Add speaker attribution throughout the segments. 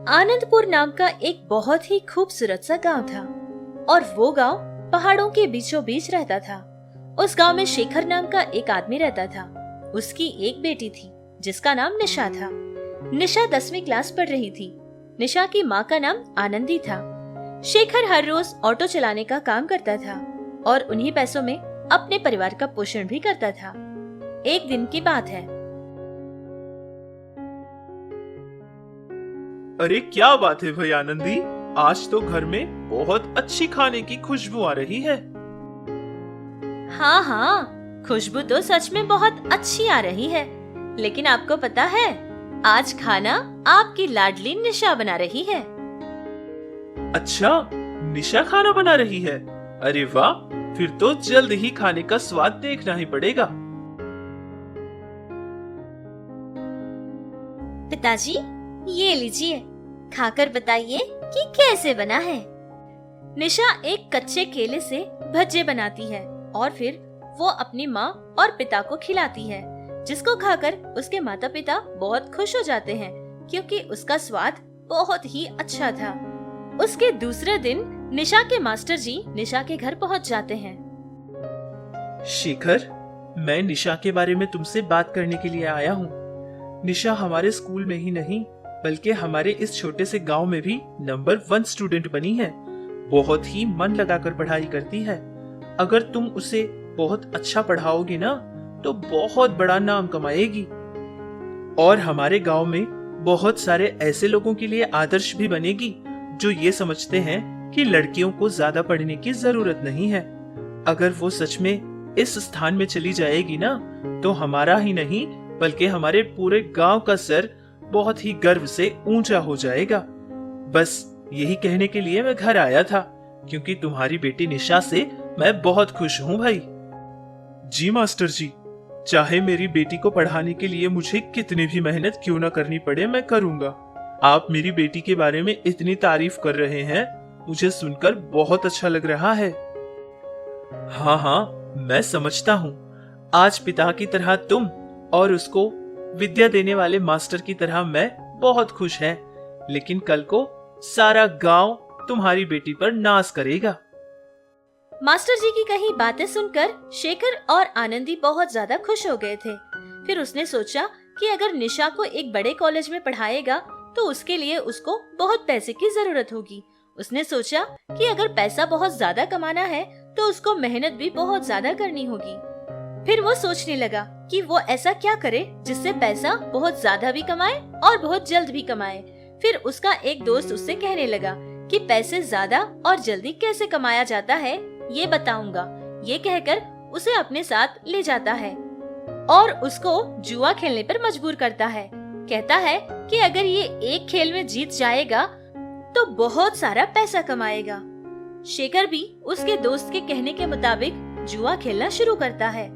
Speaker 1: आनंदपुर नाम का एक बहुत ही खूबसूरत सा गांव था और वो गांव पहाड़ों के बीचों बीच रहता था। उस गांव में शेखर नाम का एक आदमी रहता था। उसकी एक बेटी थी जिसका नाम निशा था। निशा 10वीं क्लास पढ़ रही थी। निशा की माँ का नाम आनंदी था। शेखर हर रोज ऑटो चलाने का काम करता था और उन्हीं पैसों में अपने परिवार का पोषण भी करता था। एक दिन की बात है।
Speaker 2: अरे क्या बात है भाई आनंदी, आज तो घर में बहुत अच्छी खाने की खुशबू आ रही है।
Speaker 1: हाँ हाँ, खुशबू तो सच में बहुत अच्छी आ रही है, लेकिन आपको पता है आज खाना आपकी लाडली निशा बना रही है।
Speaker 2: अच्छा, निशा खाना बना रही है? अरे वाह, फिर तो जल्द ही खाने का स्वाद देखना ही पड़ेगा।
Speaker 1: पिताजी, ये लीजिए, खाकर बताइए कि कैसे बना है। निशा एक कच्चे केले से भज्जे बनाती है और फिर वो अपनी माँ और पिता को खिलाती है, जिसको खाकर उसके माता पिता बहुत खुश हो जाते हैं क्योंकि उसका स्वाद बहुत ही अच्छा था। उसके दूसरे दिन निशा के मास्टर जी निशा के घर पहुँच जाते हैं।
Speaker 2: शेखर, मैं निशा के बारे में तुमसे बात करने के लिए आया हूँ। निशा हमारे स्कूल में ही नहीं बल्कि हमारे इस छोटे से गांव में भी नंबर 1 स्टूडेंट बनी है। बहुत ही मन लगाकर पढ़ाई करती है। अगर तुम उसे बहुत अच्छा पढ़ाओगे ना तो बहुत बड़ा नाम कमाएगी और हमारे गांव में बहुत सारे ऐसे लोगों के लिए आदर्श भी बनेगी जो ये समझते हैं कि लड़कियों को ज्यादा पढ़ने की जरूरत नहीं है। अगर वो सच में इस स्थान में चली जाएगी ना तो हमारा ही नहीं बल्कि हमारे पूरे गांव का सर बहुत ही गर्व से ऊंचा हो जाएगा। बस यही कहने के लिए मैं घर आया था क्योंकि तुम्हारी बेटी निशा से मैं बहुत खुश हूँ भाई। जी मास्टर जी, चाहे मेरी बेटी को पढ़ाने के लिए मुझे कितनी भी मेहनत क्यों ना करनी पड़े मैं करूंगा। आप मेरी बेटी के बारे में इतनी तारीफ कर रहे हैं, मुझे सुनकर बहुत अच्छा लग रहा है। हाँ हाँ, मैं समझता हूँ। आज पिता की तरह तुम और उसको विद्या देने वाले मास्टर की तरह मैं बहुत खुश है, लेकिन कल को सारा गांव तुम्हारी बेटी पर नाज करेगा।
Speaker 1: मास्टर जी की कही बातें सुनकर शेखर और आनंदी बहुत ज्यादा खुश हो गए थे। फिर उसने सोचा कि अगर निशा को एक बड़े कॉलेज में पढ़ाएगा तो उसके लिए उसको बहुत पैसे की जरूरत होगी। उसने सोचा कि अगर पैसा बहुत ज्यादा कमाना है तो उसको मेहनत भी बहुत ज्यादा करनी होगी। फिर वो सोचने लगा कि वो ऐसा क्या करे जिससे पैसा बहुत ज्यादा भी कमाए और बहुत जल्द भी कमाए। फिर उसका एक दोस्त उससे कहने लगा कि पैसे ज्यादा और जल्दी कैसे कमाया जाता है ये बताऊंगा। ये कहकर उसे अपने साथ ले जाता है और उसको जुआ खेलने पर मजबूर करता है। कहता है कि अगर ये एक खेल में जीत जाएगा तो बहुत सारा पैसा कमाएगा। शेखर भी उसके दोस्त के कहने के मुताबिक जुआ खेलना शुरू करता है।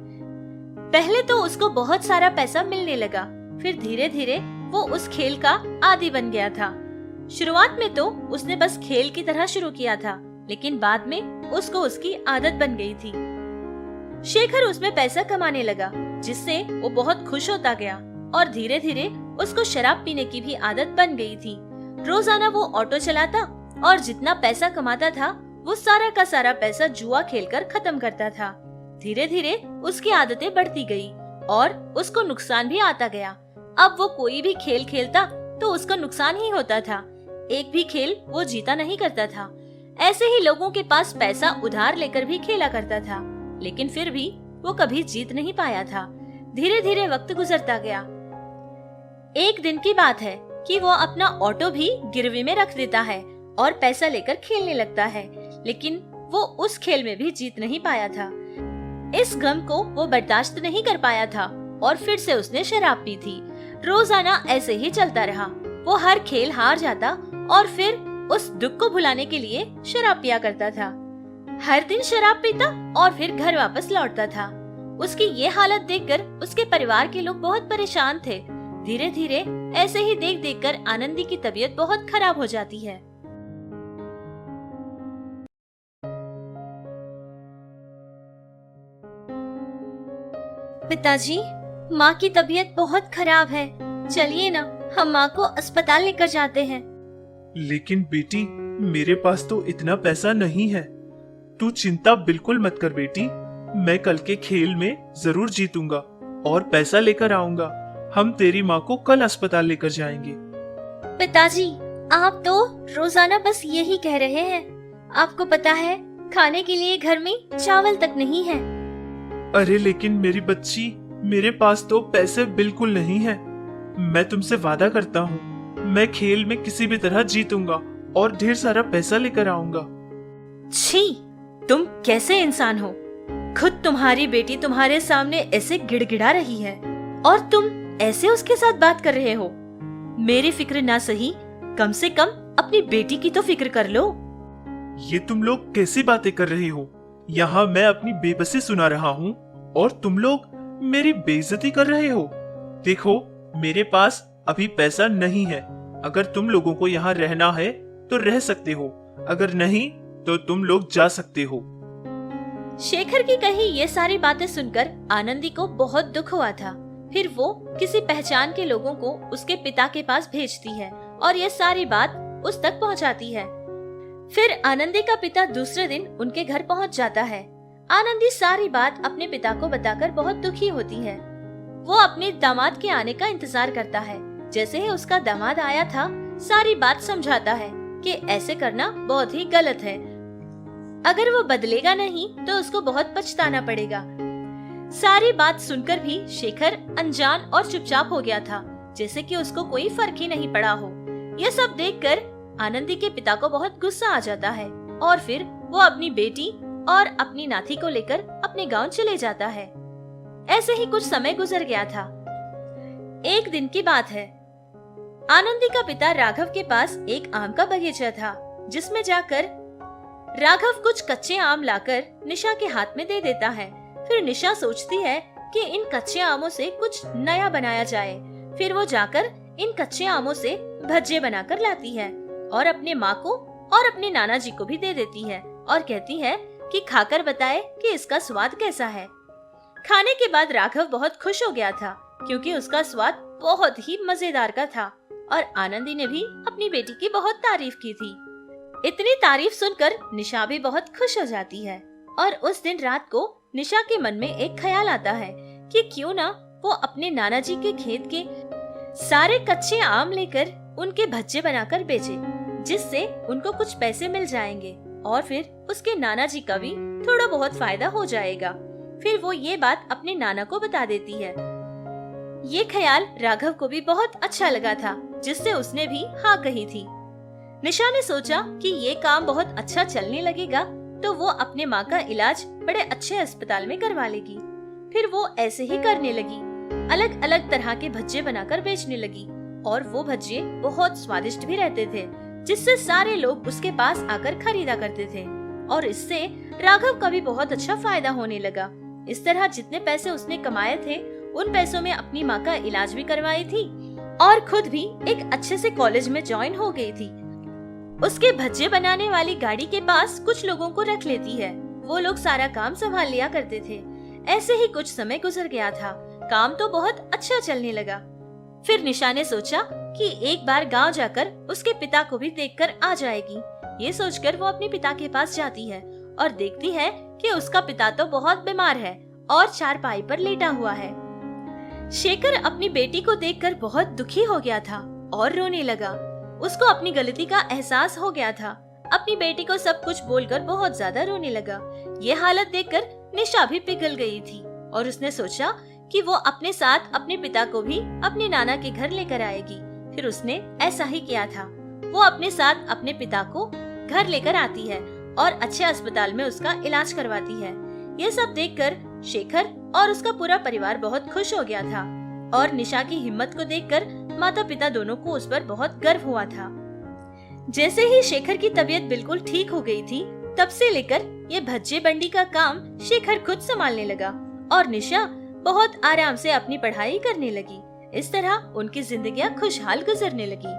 Speaker 1: पहले तो उसको बहुत सारा पैसा मिलने लगा, फिर धीरे धीरे वो उस खेल का आदी बन गया था। शुरुआत में तो उसने बस खेल की तरह शुरू किया था, लेकिन बाद में उसको उसकी आदत बन गई थी। शेखर उसमें पैसा कमाने लगा, जिससे वो बहुत खुश होता गया और धीरे धीरे उसको शराब पीने की भी आदत बन गई थी। रोजाना वो ऑटो चलाता और जितना पैसा कमाता था वो सारा का सारा पैसा जुआ खेलकर खत्म करता था। धीरे धीरे उसकी आदतें बढ़ती गई और उसको नुकसान भी आता गया। अब वो कोई भी खेल खेलता तो उसको नुकसान ही होता था। एक भी खेल वो जीता नहीं करता था। ऐसे ही लोगों के पास पैसा उधार लेकर भी खेला करता था, लेकिन फिर भी वो कभी जीत नहीं पाया था। धीरे धीरे वक्त गुजरता गया। एक दिन की बात है कि वो अपना ऑटो भी गिरवी में रख देता है और पैसा लेकर खेलने लगता है, लेकिन वो उस खेल में भी जीत नहीं पाया था। इस गम को वो बर्दाश्त नहीं कर पाया था और फिर से उसने शराब पी थी। रोजाना ऐसे ही चलता रहा। वो हर खेल हार जाता और फिर उस दुख को भुलाने के लिए शराब पिया करता था। हर दिन शराब पीता और फिर घर वापस लौटता था। उसकी ये हालत देखकर उसके परिवार के लोग बहुत परेशान थे। धीरे धीरे ऐसे ही देख देखकर आनंदी की तबीयत बहुत खराब हो जाती है। पिताजी, माँ की तबीयत बहुत खराब है। चलिए ना, हम माँ को अस्पताल लेकर जाते हैं।
Speaker 2: लेकिन बेटी, मेरे पास तो इतना पैसा नहीं है। तू चिंता बिल्कुल मत कर बेटी, मैं कल के खेल में जरूर जीतूंगा और पैसा लेकर आऊंगा। हम तेरी माँ को कल अस्पताल लेकर जाएंगे।
Speaker 1: पिताजी, आप तो रोजाना बस यही कह रहे हैं। आपको पता है, खाने के लिए घर में चावल तक नहीं है।
Speaker 2: अरे लेकिन मेरी बच्ची, मेरे पास तो पैसे बिल्कुल नहीं है। मैं तुमसे वादा करता हूँ, मैं खेल में किसी भी तरह जीतूंगा और ढेर सारा पैसा लेकर आऊंगा।
Speaker 1: छी, तुम कैसे इंसान हो? खुद तुम्हारी बेटी तुम्हारे सामने ऐसे गिड़गिड़ा रही है और तुम ऐसे उसके साथ बात कर रहे हो। मेरी फिक्र ना सही, कम से कम अपनी बेटी की तो फिक्र कर लो।
Speaker 2: ये तुम लोग कैसी बातें कर रही हो? यहाँ मैं अपनी बेबसी सुना रहा हूँ और तुम लोग मेरी बेइज्जती कर रहे हो। देखो, मेरे पास अभी पैसा नहीं है। अगर तुम लोगों को यहाँ रहना है तो रह सकते हो, अगर नहीं तो तुम लोग जा सकते हो।
Speaker 1: शेखर की कही ये सारी बातें सुनकर आनंदी को बहुत दुख हुआ था। फिर वो किसी पहचान के लोगों को उसके पिता के पास भेजती है और ये सारी बात उस तक पहुंचाती है। फिर आनंदी का पिता दूसरे दिन उनके घर पहुंच जाता है। आनंदी सारी बात अपने पिता को बताकर बहुत दुखी होती है। वो अपने दामाद के आने का इंतजार करता है। जैसे ही उसका दामाद आया था, सारी बात समझाता है कि ऐसे करना बहुत ही गलत है। अगर वो बदलेगा नहीं तो उसको बहुत पछताना पड़ेगा। सारी बात सुनकर भी शेखर अनजान और चुपचाप हो गया था, जैसे कि उसको कोई फर्क ही नहीं पड़ा हो। ये सब देखकर आनंदी के पिता को बहुत गुस्सा आ जाता है और फिर वो अपनी बेटी और अपनी नाती को लेकर अपने गांव चले जाता है। ऐसे ही कुछ समय गुजर गया था। एक दिन की बात है, आनंदी का पिता राघव के पास एक आम का बगीचा था, जिसमें जाकर राघव कुछ कच्चे आम लाकर निशा के हाथ में दे देता है। फिर निशा सोचती है कि इन कच्चे आमों से कुछ नया बनाया जाए। फिर वो जाकर इन कच्चे आमों से भज्जे बनाकर लाती है और अपने माँ को और अपने नाना जी को भी दे देती है और कहती है कि खाकर बताए कि इसका स्वाद कैसा है। खाने के बाद राघव बहुत खुश हो गया था, क्योंकि उसका स्वाद बहुत ही मजेदार का था और आनंदी ने भी अपनी बेटी की बहुत तारीफ की थी। इतनी तारीफ सुनकर निशा भी बहुत खुश हो जाती है और उस दिन रात को निशा के मन में एक ख्याल आता है कि क्यों ना वो अपने नाना जी के खेत के सारे कच्चे आम लेकर उनके भज्जे बनाकर बेचे, जिससे उनको कुछ पैसे मिल जाएंगे और फिर उसके नाना जी का भी थोड़ा बहुत फायदा हो जाएगा। फिर वो ये बात अपने नाना को बता देती है। ये ख्याल राघव को भी बहुत अच्छा लगा था, जिससे उसने भी हाँ कही थी। निशा ने सोचा कि ये काम बहुत अच्छा चलने लगेगा तो वो अपने माँ का इलाज बड़े अच्छे अस्पताल में करवा लेगी। फिर वो ऐसे ही करने लगी, अलग अलग तरह के भज्जे बनाकर बेचने लगी और वो भज्जे बहुत स्वादिष्ट भी रहते थे, जिससे सारे लोग उसके पास आकर खरीदा करते थे और इससे राघव का भी बहुत अच्छा फायदा होने लगा। इस तरह जितने पैसे उसने कमाए थे, उन पैसों में अपनी माँ का इलाज भी करवाई थी और खुद भी एक अच्छे से कॉलेज में ज्वाइन हो गई थी। उसके भज्जे बनाने वाली गाड़ी के पास कुछ लोगों को रख लेती है, वो लोग सारा काम संभाल लिया करते थे। ऐसे ही कुछ समय गुजर गया था, काम तो बहुत अच्छा चलने लगा। फिर निशा ने सोचा कि एक बार गांव जाकर उसके पिता को भी देखकर आ जाएगी। ये सोचकर वो अपने पिता के पास जाती है और देखती है कि उसका पिता तो बहुत बीमार है और चारपाई पर लेटा हुआ है। शेखर अपनी बेटी को देखकर बहुत दुखी हो गया था और रोने लगा। उसको अपनी गलती का एहसास हो गया था। अपनी बेटी को सब कुछ बोलकर बहुत ज्यादा रोने लगा। ये हालत देखकर निशा भी पिघल गई थी और उसने सोचा कि वो अपने साथ अपने पिता को भी अपने नाना के घर लेकर आएगी। फिर उसने ऐसा ही किया था। वो अपने साथ अपने पिता को घर लेकर आती है और अच्छे अस्पताल में उसका इलाज करवाती है। ये सब देखकर शेखर और उसका पूरा परिवार बहुत खुश हो गया था और निशा की हिम्मत को देखकर माता पिता दोनों को उस पर बहुत गर्व हुआ था। जैसे ही शेखर की तबीयत बिल्कुल ठीक हो गई थी, तब से लेकर ये भज्जे बंडी का काम शेखर खुद संभालने लगा और निशा बहुत आराम से अपनी पढ़ाई करने लगी। इस तरह उनकी जिंदगियां खुशहाल गुजरने लगी।